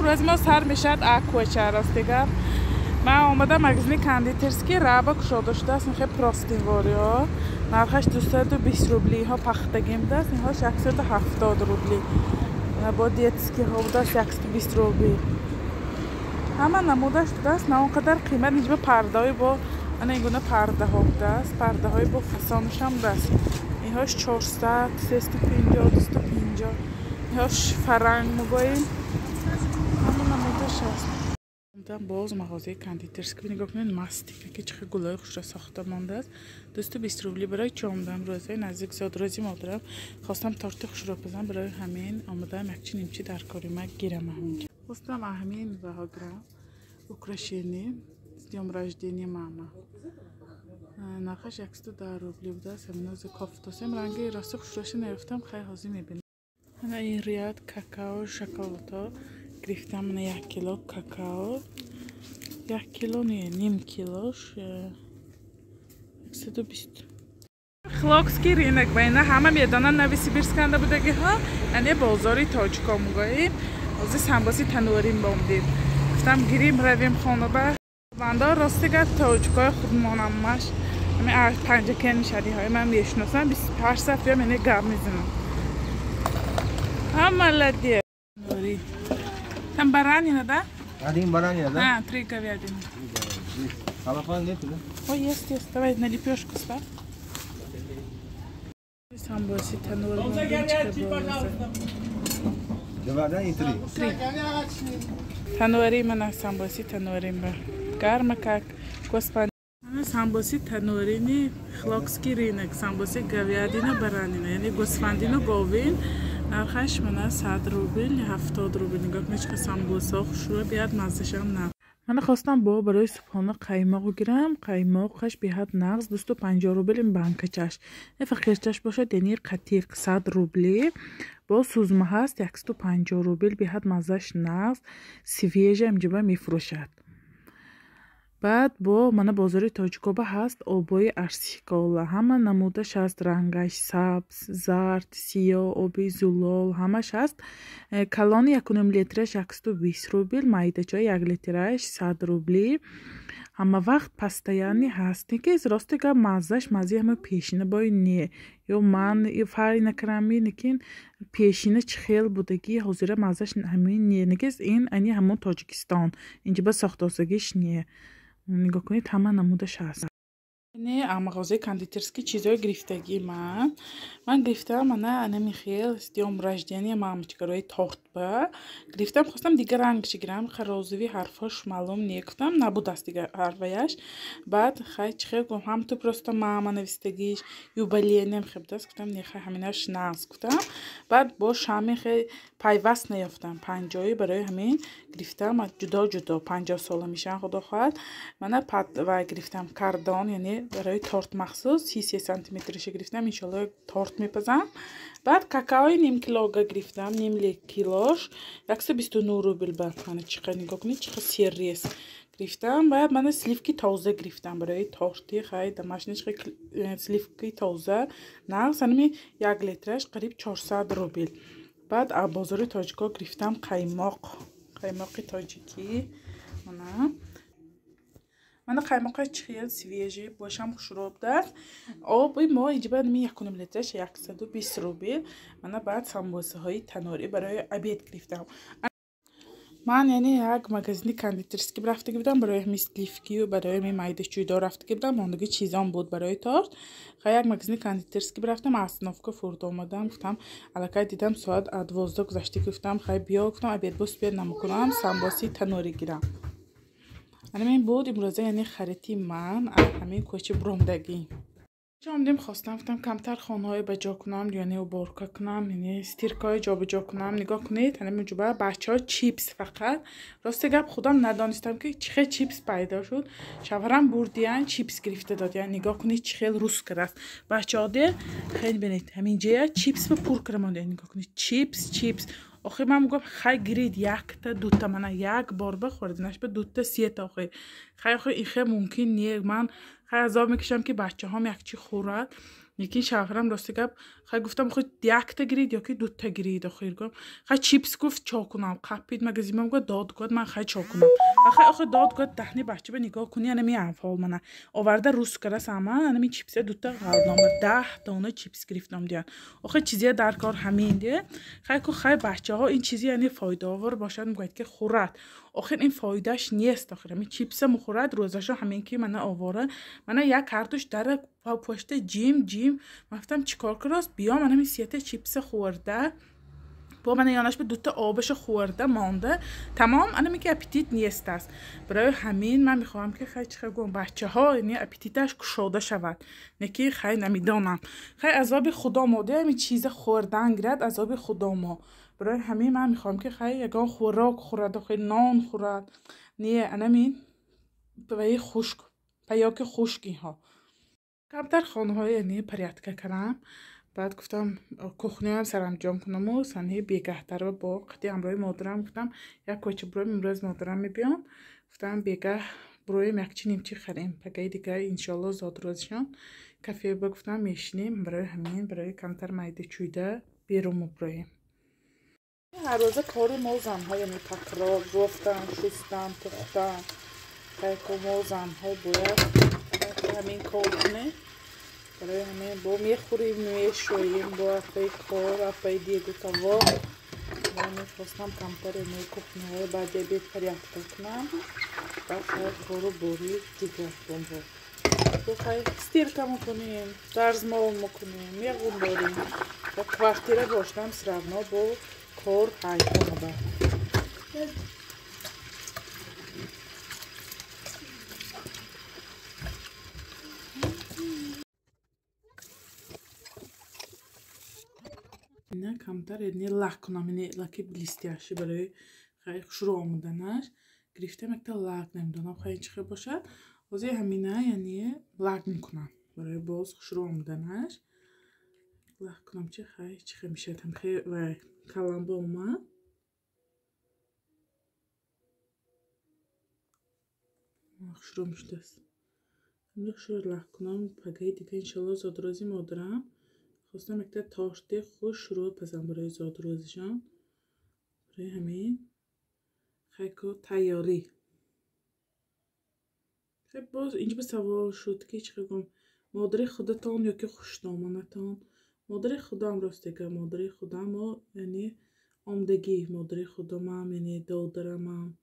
روز ما سر میشد اکوچه راست دیگه من آمدم مغازه کاندیترسکی رابا کشاده شده است. این خیلی پراستینواری ها نرخش 220 روبلی ها پختگیم دست. اینها 170 روبلی با دیتسکی ها بوده 120 روبلی همه نموده شده است. نه اونقدر قیمت نیست. پرده با اینگونه پرده ها بوده است. پرده های با فسانش هم دست. اینهاش 400 350 250 اینهاش فرنگ موبایل همه نمودش هست. باز مغازه کاندیترسکی نگاه کنید ماستیک که چقدر گلای خوش را ساخته مانده است. 220 روبلی برای چامدم روزهای نزدیک زاد روزی مادرم خواستم تارت خوش را بزنم. برای همین آمدم یک چی نیمچی در کاری ما گیرم همینجا. خواستم همین بها گرم украшение с днем рождения мама. نرخش 110 روبلی بوده است. همین از کافتاسم رنگی راستی خوش راش نرفتم خیلی حاضی میبینم. من این ریاد کاکائو شکلات گرفتم. من 1 کیلو کاکائو 1 کیلو نه نیم کیلوش 120. خلاقسکی رینک بین همه میدانن نوی سیبیرسکنده بودگی ها یعنی بازاری تاجیکا میگوییم. از سنباسی تنوریم بامدیم گفتم گیریم رویم خانه با بنده راستی گفت تاجیکای خودمانم مش همین 5 کن شدی های من میشناسم 28 صفحه من گم میزنم هم ملدیه نوری там баранина, да? Один баранина, да? 3 говядины. Салафан нету, да? Ой, есть. Давай на лепешку ставь. Самбоси танур. Два, да, и 3? 3. Танури мана самбоси танури ма. Гарма как господи. Самбоси танури ни хлокский рынок. Самбоси говядина баранина. Yani господина говин. نرخش من 100 روبل 70 روبل. نگاه کنید چقدر سمبوسا خوشروه بیاد مزهش هم نقض. من خواستم با برای صبحانه قیماق گیرم. قیماقش بیاد نقض 250 روبل این بانکچش. فقیرچش باشه دنی قطیق 100 روبلی با سوزمه هست 150 روبل بیاد مزهش نقض. سیویج امجبه میفروشد. بعد با من بازار تاجیکوبا هست آبای ارسیکالا همه نمودش هست رنگش سبز زرد سیاه آبی زلال همش هست. کلان 1 لیترش 120 روبل مایده چای 1 لیترش 100 روبلی همه وقت پستایانی هست که از راستی که مزهش مزه همه پیشینه بای نیه یا من فری نکرمی نکین پیشینه چخیل بودگی حضور مزهش همین نیه نگه این انی همون تاجیکستان اینجا با ساختاسگیش نیه. نگاه کنید همه نمودش هست. نه مغازه کاندیترسکی چیزای گرفتگی من گرفتم. من نمیخیل استیام رجدینی مامچکا روی تورت با گرفتم. خواستم دیگه رنگش گیرم خرازوی حرفاش معلوم نیفتم نبود است دیگه حرفایش. بعد خیلی چخیل گفتم هم تو پروستا ماما نویستگیش یوبلیه نمیخواد دست گفتم نیخه همینش ناز گفتم. بعد با شامی خیلی پیوست نیافتم 50 برای همین گرفتم جدا 50 ساله میشن خدا خواهد. من پد و گرفتم کاردان یعنی برای تورت مخصوص 30 سانتی مترش گرفتم ان شاء الله تورت میپزم. بعد کاکائو نیم کیلوگا گرفتم نیم کیلوش 129 روبل بعد من چقدر نگاه کنید چقدر سری است گرفتم. بعد من سلیفکی تازه گرفتم برای تورتی خیلی دمشنش خیلی سلیفکی تازه نقص همین 1 لیترش قریب 400 روبل. بعد بازار تاجیکا گرفتم قیماق تاجیکی من قیماق چخیل سویجی باشم خوشروب دست آبی ما اینجا باید می 1 لیترش 120 روبل. من بعد سمبوسه های تنوری برای عبید گرفتم. من یعنی یک مغازه کاندیترسکی رفته بودم برای همین سلیفکی و برای همین مایده چویدار رفته بودم. ماندگی چیزام بود برای تارت. خیلی یک مغازه کاندیترسکی رفتم اسنافکا فرود آمدم گفتم الکی دیدم ساعت 12 گذشته گفتم خیلی بیا گفتم عبید بس بیاد نمیکنم سمبوسی تنوری گیرم. این بود امروزه یعنی خریدی من همین کوچه برامدگی. جامدیم خواستم کمتر خانه‌های بجا کنم یعنی و بارکا کنم یعنی استیرکای جا بجا کنم. نگاه کنید همین جوبه بچه‌ها چیپس فقط راستی گپ خودم ندانستم که چه چیپس پیدا شد. شوهرم بردیان چیپس گرفته داد یعنی نگاه کنید چه خیلی روز کرد بچه‌ها ده خیلی ببینید همین جا چیپس به پر کرمان نگاه کنید چیپس آخه من میگم خیلی گرید 1 تا 2 تا من 1 بار بخوردنش به 2 تا 3 تا خیلی این خیلی ممکن نیه. من خیلی عذاب میکشم که بچه هم یک چی خورد یکی شوهرم راستی گفت خیلی گفتم خود یک گرید یا که 2 گرید آخر گفتم خیلی چیپس گفت چاکنم قپید مگزیمم گفت داد گفت من خیلی چاکنم آخه داد گفت دهنی بچه به نگاه کنی انمی افعال منه آورده روز کرده سامان انمی چیپس 2 قلدنامه 10 دانه چیپس گرفتم دیان آخه چیزی در کار همین دیه خیلی بچه ها این چیزی یعنی فایده آور باشد میگوید که خورد آخر این فایدهش نیست آخر می چیپس مخورد روزش همین که من آواره من یک کارتوش در پشت جیم گفتم چیکار کراست بیا من همین 3 چیپس خورده با من یانش به 2 آبش خورده مانده تمام انا میگه اپیتیت نیست است برای همین من میخوام که خیلی گم بچه ها یعنی اپیتیتش کشاده شود نکی خیلی نمیدانم خیلی عذاب خدا ماده همین چیز خوردن گرد عذاب خدا ما برای همین من میخوام که خیلی یگان خوراک خورد و خیلی نان خورد نیه انا مین به خشک پیاک خشکی ها کمتر خانه های یعنی پریتکه کردم بعد گفتم کخنی هم سرانجام کنم و سنهی بیگهتر و با قطعی امروی مادرم گفتم یک کوچه برویم امروز مادرم میبیام گفتم بیگه برویم یکچی نیمچی خریم پگه دیگه انشالله زاد روزشان کافه بگفتم میشنیم برای همین برای کمتر مایده چویده بیرون برویم هر روزه کار ما زنها یعنی تکرار گفتم شستم پختم که ما زنها باید همین کار کنه برای همین با میخوریم میشوییم با اپای کار اپای دیگه توا من میخواستم کمتر میکوکنه های بعد بیت پریت کنم بعد خیلی کارو بوری دیگه بمبار تو خیلی ستیرکه میکنیم درز مال میکنیم میغون داریم و وقتی را باشتم سرابنا با کار های کنه نه کمتر یعنی لک کنم یعنی لکی بلیستیاشی برای خیلی شروع آمدنش گرفتم یک تا لک نمیدونم خیلی چخه باشد وزی همینه یعنی لک میکنم برای باز شروع آمدنش لک کنم چه خیلی چخه میشه هم خیلی و کلم با اومد شروع میشده است امروز شروع لک کنم پگه دیگه انشالله زادرازی مادرم خواستم یک تا تاشته خوش شروع پزم برای زادرازیشان برای همین خیلی تیاری خیلی باز اینجا به سوال شد که چه گم مادر خودتان یا که خوشنامانتان مادر خودم راستگه مادر خودم و یعنی آمدگی مادر خودم هم یعنی دادرم هم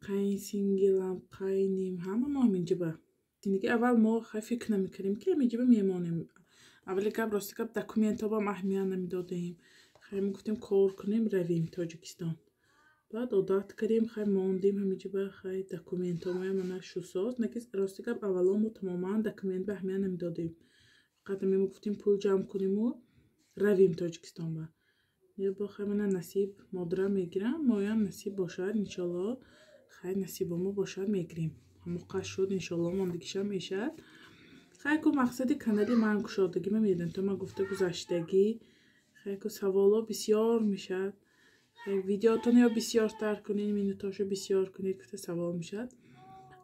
قین سینگلم قینیم همه ما هم اینجا به دیگه اول ما خیلی فکر نمیکردیم که اینجا به میمانیم اولی که راستگه دکومنت ها با اهمیت نمیدادیم خیلی میگفتیم کار کنیم رویم تاجیکستان بعد عادت کردیم خیلی ماندیم همینجا به خیلی دکومنت ها من شوساز نکیز راستی که اولا ما تماما دکومنت به اهمیت نمیدادیم فقط میگفتیم پول جمع کنیم و رویم تاجیکستان با یا با خیلی من نصیب مادرم میگیرم مایم نصیب باشد انشالله خیلی نصیب ما باشد میگیریم همه قش شد انشالله ماندگیشم میشد خیلی که مقصدی کانالی من کشادگی میدن تو من گفته گذشتگی خیلی که سوالا بسیار میشد ویدیوتون یا بسیار تر کنید مینوتاشو بسیار کنید که سوال میشد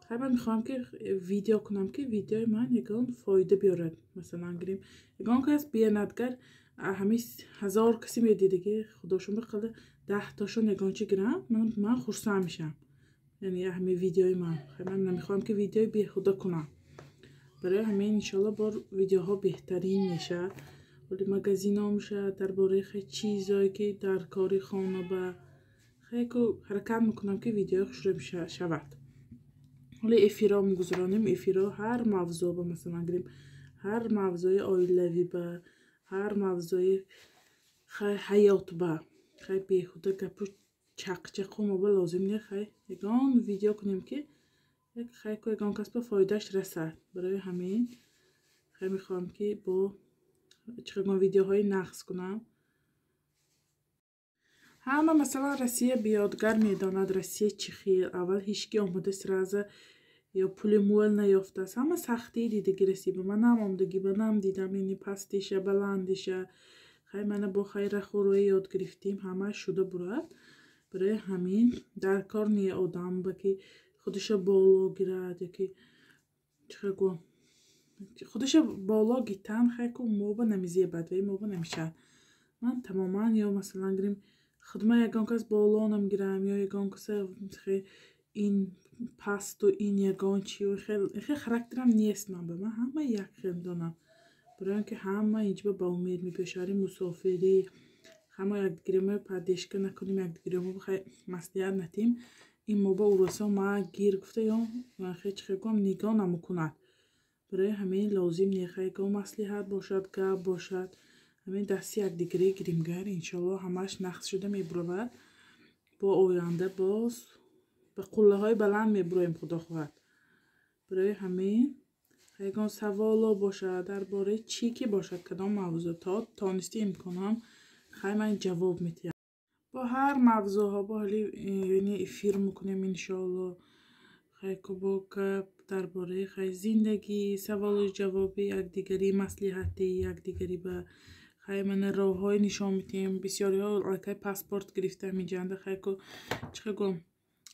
خیلی من میخوام که ویدیو کنم که ویدیو من یکان فایده بیارد مثلا گریم یکان که از بیاندگر همیشه 1000 کسی میدیده که خداشون بخواد 10 تاشون یکان چی گرم من خورسا میشم یعنی همین ویدیوی من خیلی من نمیخوام که ویدیو بی خدا کنم برای همین انشالله بار ویدیوها بهترین میشه ولی مگزین ها میشه درباره خیلی چیزایی که در کاری خانه با خیلی حرکت میکنم که ویدیو شروع شود ولی افیرا میگذرانیم افیرا هر موضوع با مثلا گریم هر موضوع آیلوی با هر موضوع خیلی حیات با خیلی بیخوده گپو چق ما با لازم نه خیلی یکان ویدیو کنیم که خیلی یکان کس به فایدهش رسد برای همین خیلی میخوام که با چقدر ویدیوهای نقص کنم همه مثلا روسیه بیادگر میداند روسیه چی خیلی اول هیچکی آمده سرازه یا پول مول نیافته است همه سختی دیده گرسی به من هم آمدگی به نم دیدم اینی پستیشه بلندیشه خیلی من با خیر خوروی یاد گرفتیم همه شده برد برای همین در کار نیه آدم با که خودش بالا گیرد یا که چقدر خودش بالا گیتن خیلی که موبا نمیزیه بدوی موبا نمیشه من تماما یا مثلا گریم خدمه یکان کس بالا نمیگیرم یا یکان کس این پست و این یکان چی و خیلی خرکترم نیست من به من همه یک خیلی دانم برای اینکه همه اینجا با امید میپشاریم مسافری همه یک دیگرمه پردشکه نکنیم یک دیگرمه بخواه مسئلیت نتیم این موبا اوروسا ما گیر گفته یا من خیلی خیلی کنم نگاه نمکند برای همین لازم نیخه که مصلحت باشد گپ باشد همین دستی یک دیگری گریمگر انشالله همش نقص شده میبرود با آینده باز به قله های بلند میبرویم خدا خواهد برای همین خیلی سوالا باشد درباره چی که باشد کدام موضوعات تانستی امکانم خیلی من جواب میتیم با هر موضوع با حالی یعنی افیر میکنیم انشالله خیلی با که درباره خیلی زندگی سوال و جوابی یک دیگری مصلحتی یک دیگری به خیلی من راه های نشان میتیم بسیاری ها رکای پاسپورت گرفته میجنده خیلی که چه گم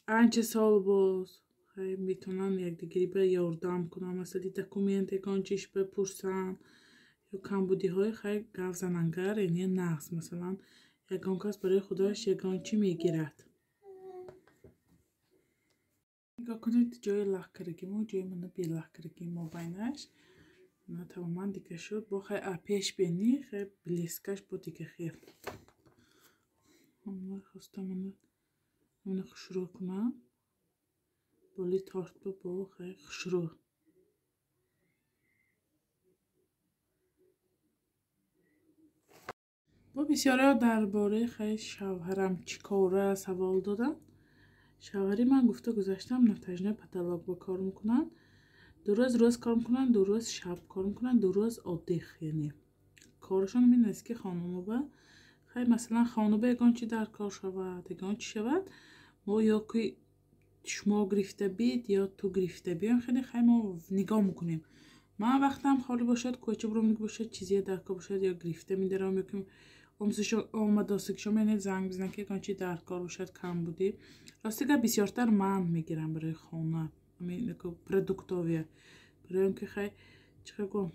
انچه سال باز خیلی میتونن یک دیگری به یاردم کنم مثلا دکومنت یکانچیش بپرسن یا کمبودی های خیلی گف زننگر یعنی نقص مثلا یکان کس برای خودش یکانچی میگیرد نگاه کنید جای لخکرگی ما جای من بی لخکرگی ما بینش نه تماما دیگه شد با خیلی اپیش بینی خیلی بلیسکش با دیگه خیلی من خواستم من خشرو کنم بالی تارت با خیلی خشرو با بسیاری درباره خیلی شوهرم چی کاره سوال دادم شوهری من گفته گذاشتم نتیجه پتالوگ با کار میکنن دو روز کار میکنن دو روز شب کار میکنن دو روز عادی یعنی کارشون این است که خانومه خیلی مثلا خانومه یگان چی در کار شود یگان چی شود ما یا که شما گرفته بید یا تو گرفته بید خیلی ما نگاه میکنیم من وقتم خالی باشد کوچه برام باشد چیزی در کار باشد یا گرفته میدارم یا که آمده که شما اینه زنگ بزنن که یگان چی در کار باشد کم بودی راستی که بسیارتر من میگیرم برای خانه همین که پرودکتاویه برای اینکه خیلی چه گم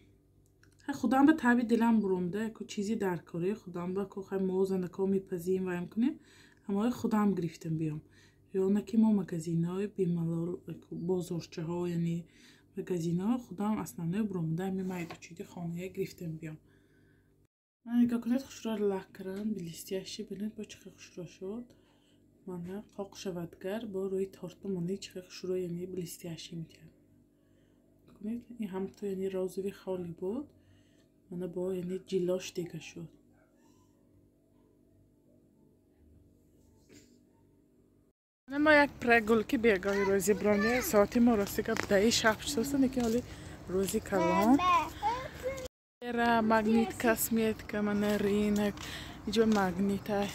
خودم به طبی دلم برومده که چیزی در کاری خودم با که خیلی موزنده که میپذیم و کنیم همه خودم گرفتم بیام یا نکی ما مگزینه های بیمالال بازارچه ها یعنی مگزینه ها خودم اصلا نبرومده همین مایده چیدی خانه گرفتم بیام من نگاه کنید خوشرا لک کردم بلیستیشی بینید با چه خوشرا شد من قاق شودگر با روی تارت مانی چه خوشرا یعنی بلیستیشی میکرد کنید این هم تو یعنی رازوی خالی بود من با یعنی جیلاش دیگه شد ما یک پرگل که بیگاهی روزی برانده ساعتی ما راستی که بدهی شب شده که حالی روزی کلان را مگنیت کسمیت که من رینک اینجا مگنیت های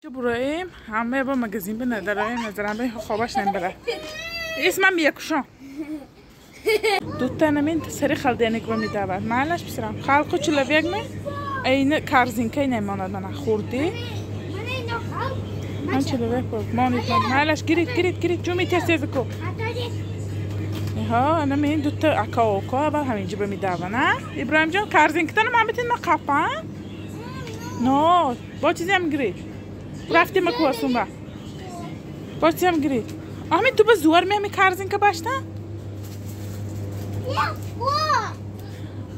اینجا برایم همه با مگزین به ندارم نظرم به خوابش نمیبره اسمم بیکشم دوتا نمین سری خلدینک رو میدود معلش بسرم خلقو چلویگ می این کارزینکه نماند من خوردی من چلویگ بود مانید من معلش گرید جو میتیسته کو ها انا من دوتا اکاوکا اول همینجا به میدود نه ابراهیم جان کارزینکه تنم هم بیتین مقاپا نه با چیزی هم گرید رفتی مکواسون با چیزی هم گرید آمی تو به زور میمی کارزینکه باشتا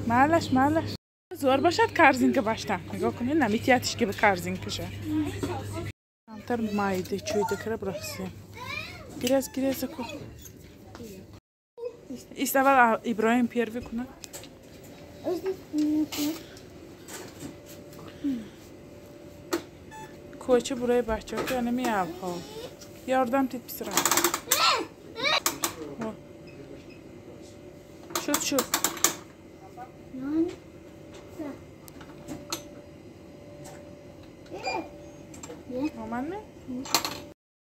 معلش زور باشد کارزینکه باشتا نگاه کنید نمیتیاتش که به کارزینکه شه کمتر مایده چوی دکره برخصیم گریز کو ایست اول ابراهیم پیروی کنه کوچه برای بچه ها که نمی ها یاردم تید بسرم شد مامان می؟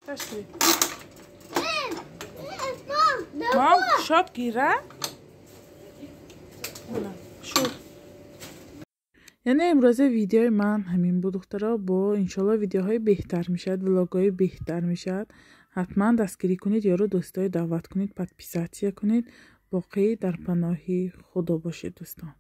تشکری مام شد گیره؟ شد یعنی امروز ویدیوی من همین بود دخترها با انشالله ویدیوهای بهتر میشد ولاگهای بهتر میشد حتما دستگیری کنید یا رو دوستای دعوت کنید پادپیساتیه کنید باقی در پناه خدا باشید دوستان.